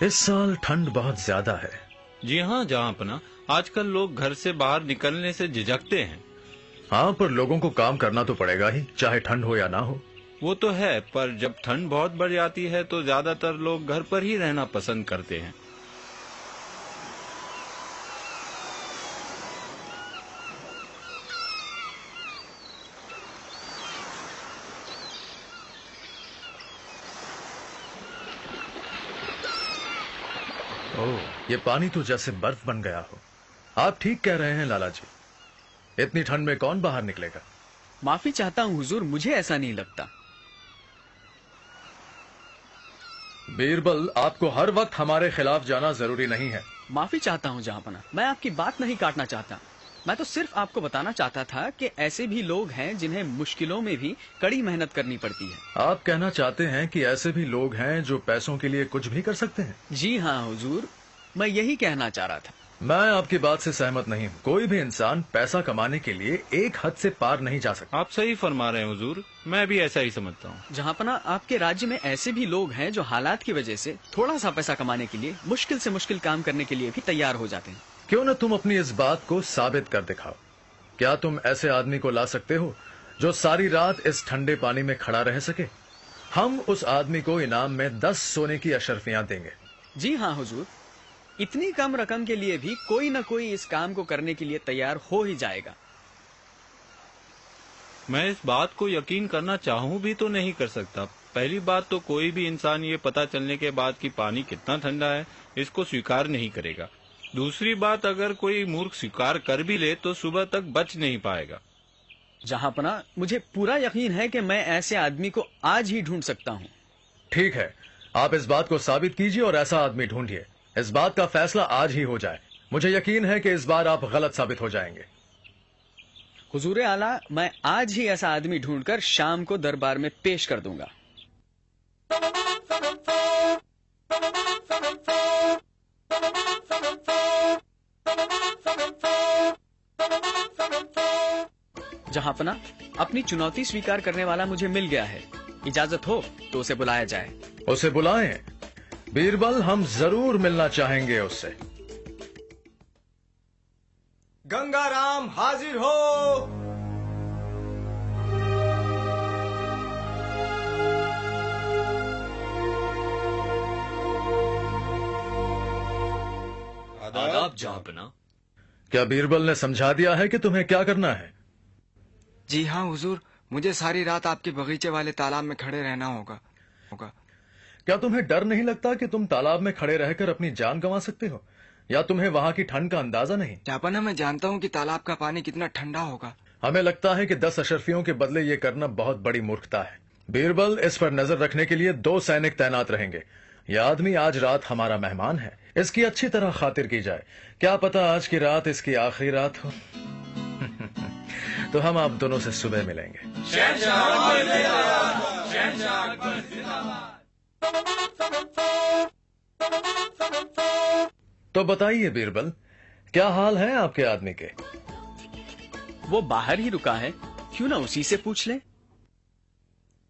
इस साल ठंड बहुत ज्यादा है। जी हाँ जहाँपना, आजकल लोग घर से बाहर निकलने से झिझकते हैं। हाँ, पर लोगों को काम करना तो पड़ेगा ही, चाहे ठंड हो या ना हो। वो तो है, पर जब ठंड बहुत बढ़ जाती है तो ज्यादातर लोग घर पर ही रहना पसंद करते हैं। ओह, ये पानी तो जैसे बर्फ बन गया हो। आप ठीक कह रहे हैं लाला जी, इतनी ठंड में कौन बाहर निकलेगा। माफी चाहता हूँ हुजूर, मुझे ऐसा नहीं लगता। बीरबल, आपको हर वक्त हमारे खिलाफ जाना जरूरी नहीं है। माफी चाहता हूँ जहाँपना, मैं आपकी बात नहीं काटना चाहता। मैं तो सिर्फ आपको बताना चाहता था कि ऐसे भी लोग हैं जिन्हें मुश्किलों में भी कड़ी मेहनत करनी पड़ती है। आप कहना चाहते हैं कि ऐसे भी लोग हैं जो पैसों के लिए कुछ भी कर सकते हैं। जी हाँ हुजूर, मैं यही कहना चाह रहा था। मैं आपकी बात से सहमत नहीं हूँ। कोई भी इंसान पैसा कमाने के लिए एक हद से पार नहीं जा सकता। आप सही फरमा रहे हैं हुजूर, मैं भी ऐसा ही समझता हूँ। जहाँपना, आपके राज्य में ऐसे भी लोग हैं जो हालात की वजह से थोड़ा सा पैसा कमाने के लिए मुश्किल से मुश्किल काम करने के लिए भी तैयार हो जाते हैं। क्यों न तुम अपनी इस बात को साबित कर दिखाओ। क्या तुम ऐसे आदमी को ला सकते हो जो सारी रात इस ठंडे पानी में खड़ा रह सके? हम उस आदमी को इनाम में 10 सोने की अशर्फियां देंगे। जी हाँ हुजूर, इतनी कम रकम के लिए भी कोई न कोई इस काम को करने के लिए तैयार हो ही जाएगा। मैं इस बात को यकीन करना चाहूँ भी तो नहीं कर सकता। पहली बात तो कोई भी इंसान ये पता चलने के बाद कि पानी कितना ठंडा है, इसको स्वीकार नहीं करेगा। दूसरी बात, अगर कोई मूर्ख स्वीकार कर भी ले तो सुबह तक बच नहीं पाएगा। जहाँपना, मुझे पूरा यकीन है कि मैं ऐसे आदमी को आज ही ढूंढ सकता हूँ। ठीक है, आप इस बात को साबित कीजिए और ऐसा आदमी ढूंढिए। इस बात का फैसला आज ही हो जाए। मुझे यकीन है कि इस बार आप गलत साबित हो जाएंगे। हुजूर आला, मैं आज ही ऐसा आदमी ढूंढकर शाम को दरबार में पेश कर दूंगा। जहाँपना, अपनी चुनौती स्वीकार करने वाला मुझे मिल गया है। इजाजत हो तो उसे बुलाया जाए। उसे बुलाएं। बीरबल, हम जरूर मिलना चाहेंगे उससे। गंगाराम हाजिर हो। आदाब जहाँपना। क्या बीरबल ने समझा दिया है कि तुम्हें क्या करना है? जी हाँ हुजूर, मुझे सारी रात आपके बगीचे वाले तालाब में खड़े रहना होगा। क्या तुम्हें डर नहीं लगता कि तुम तालाब में खड़े रहकर अपनी जान गंवा सकते हो? या तुम्हें वहाँ की ठंड का अंदाजा नहीं? जहाँपना, मैं जानता हूँ कि तालाब का पानी कितना ठंडा होगा। हमें लगता है कि 10 अशर्फियों के बदले ये करना बहुत बड़ी मूर्खता है। बीरबल, इस पर नजर रखने के लिए 2 सैनिक तैनात रहेंगे। यह आदमी आज रात हमारा मेहमान है, इसकी अच्छी तरह खातिर की जाए। क्या पता आज की रात इसकी आखिरी रात हो। तो हम आप दोनों से सुबह मिलेंगे। तो बताइए बीरबल, क्या हाल है आपके आदमी के? वो बाहर ही रुका है, क्यों ना उसी से पूछ ले।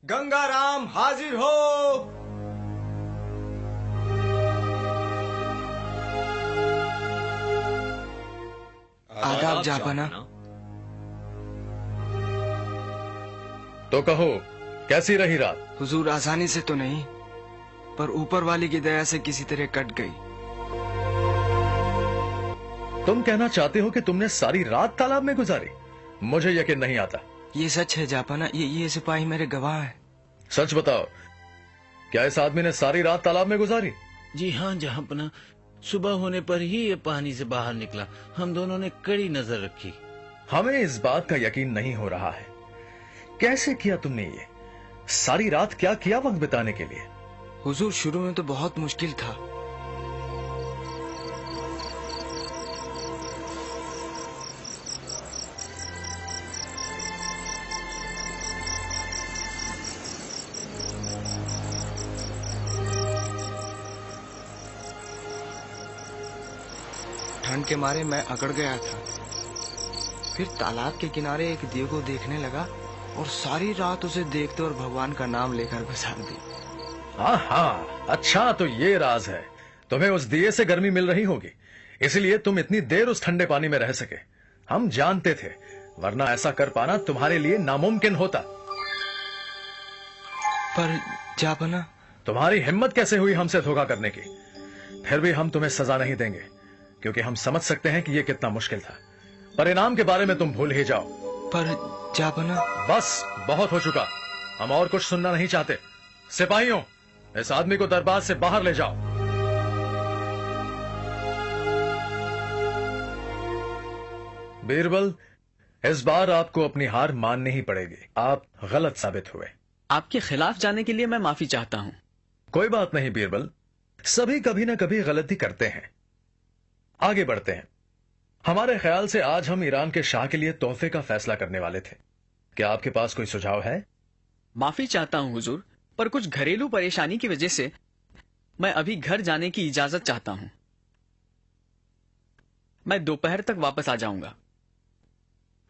गंगाराम हाजिर हो। आदाब जहाँपना। तो कहो, कैसी रही रात? हुजूर, आसानी से तो नहीं, पर ऊपर वाली की दया से किसी तरह कट गई। तुम कहना चाहते हो कि तुमने सारी रात तालाब में गुजारी? मुझे यकीन नहीं आता। ये सच है जहाँपना, ये सिपाही मेरे गवाह है। सच बताओ, क्या इस आदमी ने सारी रात तालाब में गुजारी? जी हाँ जहाँपना, सुबह होने पर ही ये पानी से बाहर निकला। हम दोनों ने कड़ी नजर रखी। हमें इस बात का यकीन नहीं हो रहा है। कैसे किया तुमने ये? सारी रात क्या किया वक्त बिताने के लिए? हुजूर, शुरू में तो बहुत मुश्किल था। ठंड के मारे मैं अकड़ गया था। फिर तालाब के किनारे एक दीव को देखने लगा और सारी रात उसे देखते और भगवान का नाम लेकर गुजार दी। हाँ हाँ, अच्छा तो ये राज है। तुम्हें उस दिए से गर्मी मिल रही होगी, इसलिए तुम इतनी देर उस ठंडे पानी में रह सके। हम जानते थे, वरना ऐसा कर पाना तुम्हारे लिए नामुमकिन होता। पर जापना, तुम्हारी हिम्मत कैसे हुई हमसे धोखा करने की? फिर भी हम तुम्हें सजा नहीं देंगे, क्योंकि हम समझ सकते हैं कि यह कितना मुश्किल था। परिणाम के बारे में तुम भूल ही जाओ। पर जापना। बस बहुत हो चुका, हम और कुछ सुनना नहीं चाहते। सिपाहियों, इस आदमी को दरबार से बाहर ले जाओ। बीरबल, इस बार आपको अपनी हार माननी ही पड़ेगी। आप गलत साबित हुए। आपके खिलाफ जाने के लिए मैं माफी चाहता हूँ। कोई बात नहीं बीरबल, सभी कभी ना कभी गलती करते हैं। आगे बढ़ते हैं। हमारे ख्याल से आज हम ईरान के शाह के लिए तोहफे का फैसला करने वाले थे। क्या आपके पास कोई सुझाव है? माफी चाहता हूँ हुजूर, पर कुछ घरेलू परेशानी की वजह से मैं अभी घर जाने की इजाजत चाहता हूँ। मैं दोपहर तक वापस आ जाऊंगा।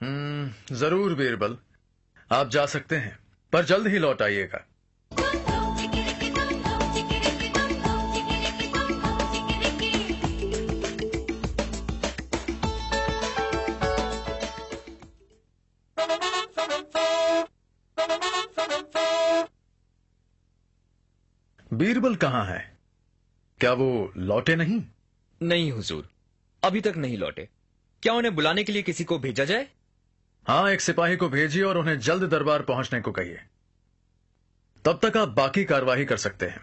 जरूर बीरबल, आप जा सकते हैं, पर जल्द ही लौट आइएगा। बीरबल कहाँ है? क्या वो लौटे नहीं? नहीं हुजूर, अभी तक नहीं लौटे। क्या उन्हें बुलाने के लिए किसी को भेजा जाए? हाँ, एक सिपाही को भेजिए और उन्हें जल्द दरबार पहुंचने को कहिए। तब तक आप बाकी कार्यवाही कर सकते हैं।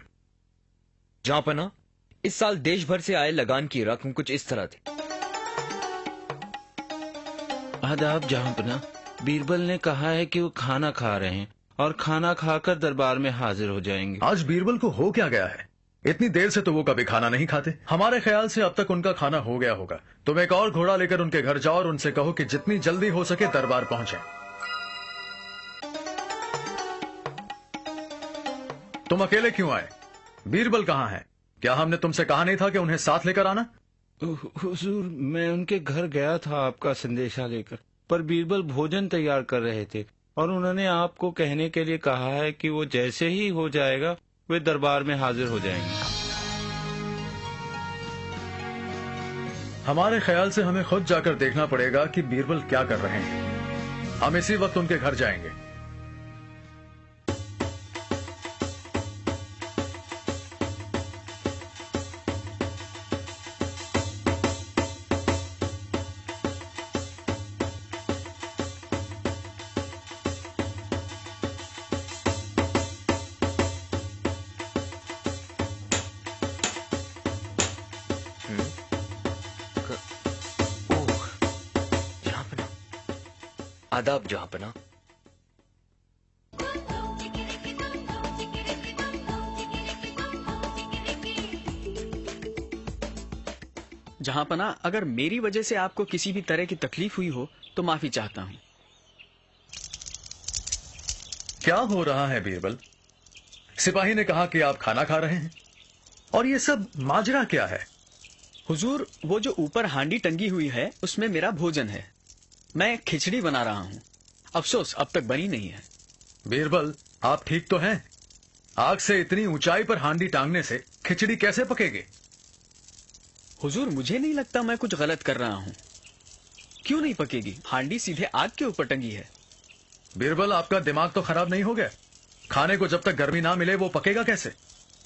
जहांपना, इस साल देश भर से आए लगान की रकम कुछ इस तरह थी। आदाब जहांपना, बीरबल ने कहा है कि वो खाना खा रहे हैं और खाना खाकर दरबार में हाजिर हो जाएंगे। आज बीरबल को हो क्या गया है? इतनी देर से तो वो कभी खाना नहीं खाते। हमारे ख्याल से अब तक उनका खाना हो गया होगा। तुम एक और घोड़ा लेकर उनके घर जाओ और उनसे कहो कि जितनी जल्दी हो सके दरबार पहुंचे। तुम अकेले क्यों आए? बीरबल कहाँ है? क्या हमने तुमसे कहा नहीं था कि उन्हें साथ लेकर आना? हुजूर, मैं उनके घर गया था आपका संदेशा लेकर, पर बीरबल भोजन तैयार कर रहे थे और उन्होंने आपको कहने के लिए कहा है कि वो जैसे ही हो जाएगा वे दरबार में हाजिर हो जाएंगे। हमारे ख्याल से हमें खुद जाकर देखना पड़ेगा कि बीरबल क्या कर रहे हैं। हम इसी वक्त उनके घर जाएंगे। आदाब जहांपना। जहांपना, अगर मेरी वजह से आपको किसी भी तरह की तकलीफ हुई हो तो माफी चाहता हूँ। क्या हो रहा है बीरबल? सिपाही ने कहा कि आप खाना खा रहे हैं, और ये सब माजरा क्या है? हुजूर, वो जो ऊपर हांडी टंगी हुई है उसमें मेरा भोजन है। मैं खिचड़ी बना रहा हूँ। अफसोस अब तक बनी नहीं है। बीरबल, आप ठीक तो हैं? आग से इतनी ऊंचाई पर हांडी टांगने से खिचड़ी कैसे पकेगी? हुजूर, मुझे नहीं लगता मैं कुछ गलत कर रहा हूँ। क्यों नहीं पकेगी? हांडी सीधे आग के ऊपर टंगी है। बीरबल, आपका दिमाग तो खराब नहीं हो गया? खाने को जब तक गर्मी ना मिले वो पकेगा कैसे?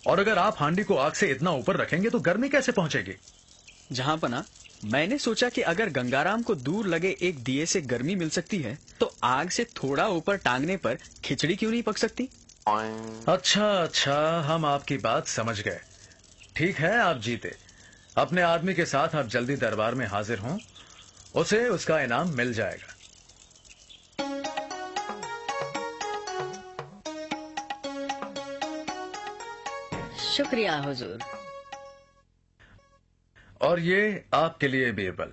और अगर आप हांडी को आग से इतना ऊपर रखेंगे तो गर्मी कैसे पहुंचेगी? जहांपना, मैंने सोचा कि अगर गंगाराम को दूर लगे एक दिए से गर्मी मिल सकती है तो आग से थोड़ा ऊपर टांगने पर खिचड़ी क्यों नहीं पक सकती? अच्छा, हम आपकी बात समझ गए। ठीक है, आप जीते। अपने आदमी के साथ आप जल्दी दरबार में हाजिर हों, उसे उसका इनाम मिल जाएगा। शुक्रिया हुजूर। और ये आपके लिए बीरबल।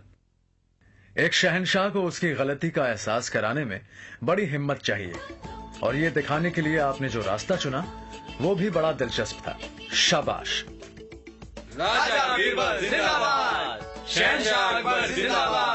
एक शहंशाह को उसकी गलती का एहसास कराने में बड़ी हिम्मत चाहिए, और ये दिखाने के लिए आपने जो रास्ता चुना वो भी बड़ा दिलचस्प था। शाबाश। राजा बीरबल जिंदाबाद, शहंशाह अकबर जिंदाबाद।